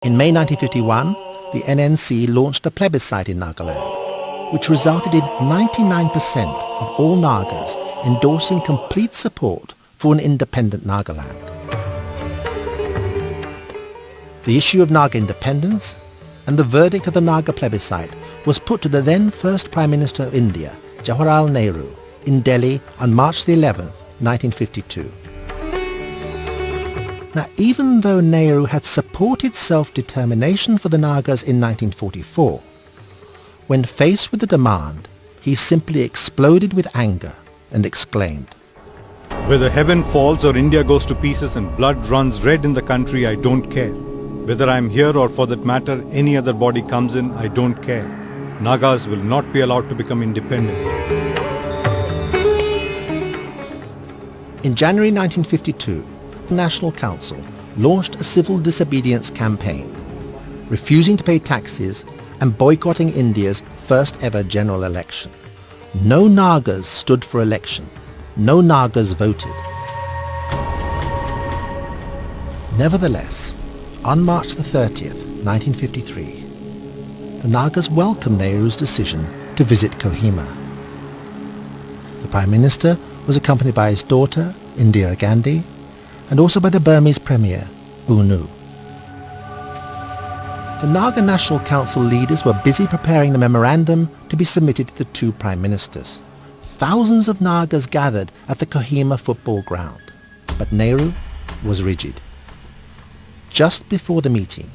In May 1951, the NNC launched a plebiscite in Nagaland, which resulted in 99% of all Nagas endorsing complete support for an independent Nagaland. The issue of Naga independence and the verdict of the Naga plebiscite was put to the then First Prime Minister of India, Jawaharlal Nehru, in Delhi on March the 11th, 1952. Now, even though Nehru had supported self-determination for the Nagas in 1944, when faced with the demand, he simply exploded with anger and exclaimed, "Whether heaven falls or India goes to pieces and blood runs red in the country, I don't care. Whether I'm here or for that matter any other body comes in, I don't care. Nagas will not be allowed to become independent." In January 1952, the National Council launched a civil disobedience campaign, refusing to pay taxes and boycotting India's first ever general election. No Nagas stood for election. No Nagas voted. Nevertheless, on March the 30th, 1953, the Nagas welcomed Nehru's decision to visit Kohima. The Prime Minister was accompanied by his daughter, Indira Gandhi, and also by the Burmese Premier, U Nu. The Naga National Council leaders were busy preparing the memorandum to be submitted to the two Prime Ministers. Thousands of Nagas gathered at the Kohima football ground, but Nehru was rigid. Just before the meeting,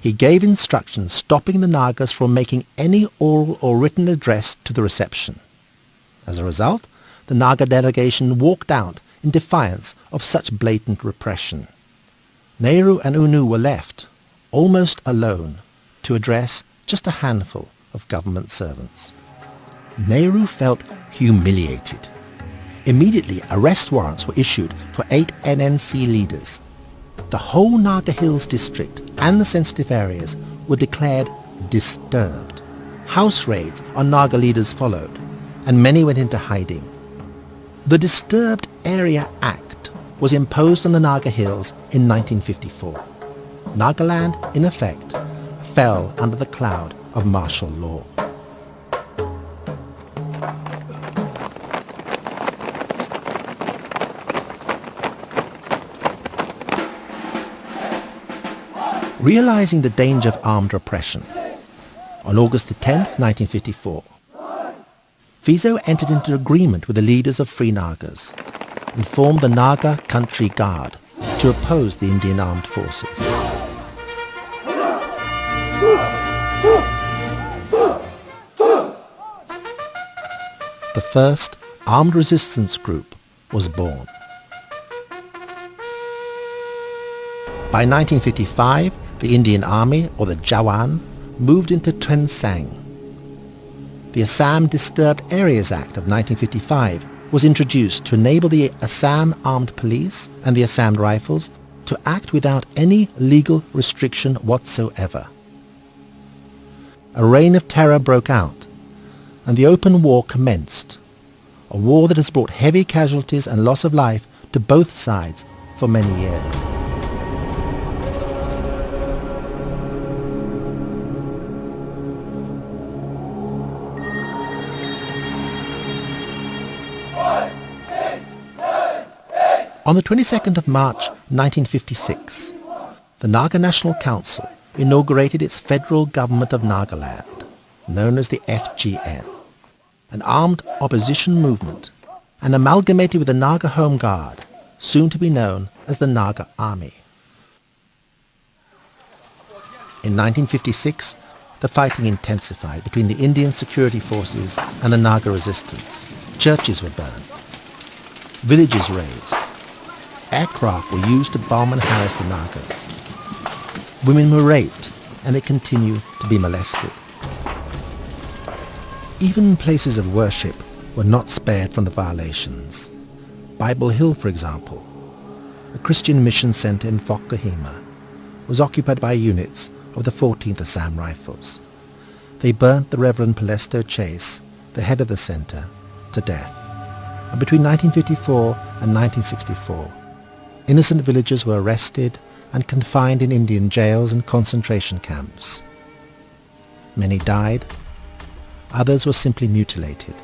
he gave instructions stopping the Nagas from making any oral or written address to the reception. As a result, the Naga delegation walked out in defiance of such blatant repression. Nehru and U Nu were left, almost alone, to address just a handful of government servants. Nehru felt humiliated. Immediately, arrest warrants were issued for 8 NNC leaders. The whole Naga Hills district and the sensitive areas were declared disturbed. House raids on Naga leaders followed, and many went into hiding. The Disturbed Area Act was imposed on the Naga Hills in 1954. Nagaland, in effect, fell under the cloud of martial law. Realizing the danger of armed repression, on August the 10th, 1954, Wesea entered into agreement with the leaders of Free Nagas and formed the Naga Country Guard to oppose the Indian Armed Forces. The first armed resistance group was born. By 1955, the Indian Army, or the Jawan, moved into transcending. The Assam Disturbed Areas Act of 1955 was introduced to enable the Assam Armed Police and the Assam Rifles to act without any legal restriction whatsoever. A reign of terror broke out, and the open war commenced, a war that has brought heavy casualties and loss of life to both sides for many years. On the 22nd of March 1956, the Naga National Council inaugurated its federal government of Nagaland, known as the FGN, an armed opposition movement, and amalgamated with the Naga Home Guard, soon to be known as the Naga Army. In 1956, the fighting intensified between the Indian security forces and the Naga resistance. Churches were burned, villages razed, aircraft were used to bomb and harass the Nagas. Women were raped, and they continue to be molested. Even places of worship were not spared from the violations. Bible Hill, for example, a Christian mission centre in Fort Kohima, was occupied by units of the 14th Assam Rifles. They burnt the Reverend Palesto Chase, the head of the centre, to death. And between 1954 and 1964, innocent villagers were arrested and confined in Indian jails and concentration camps. Many died, others were simply mutilated.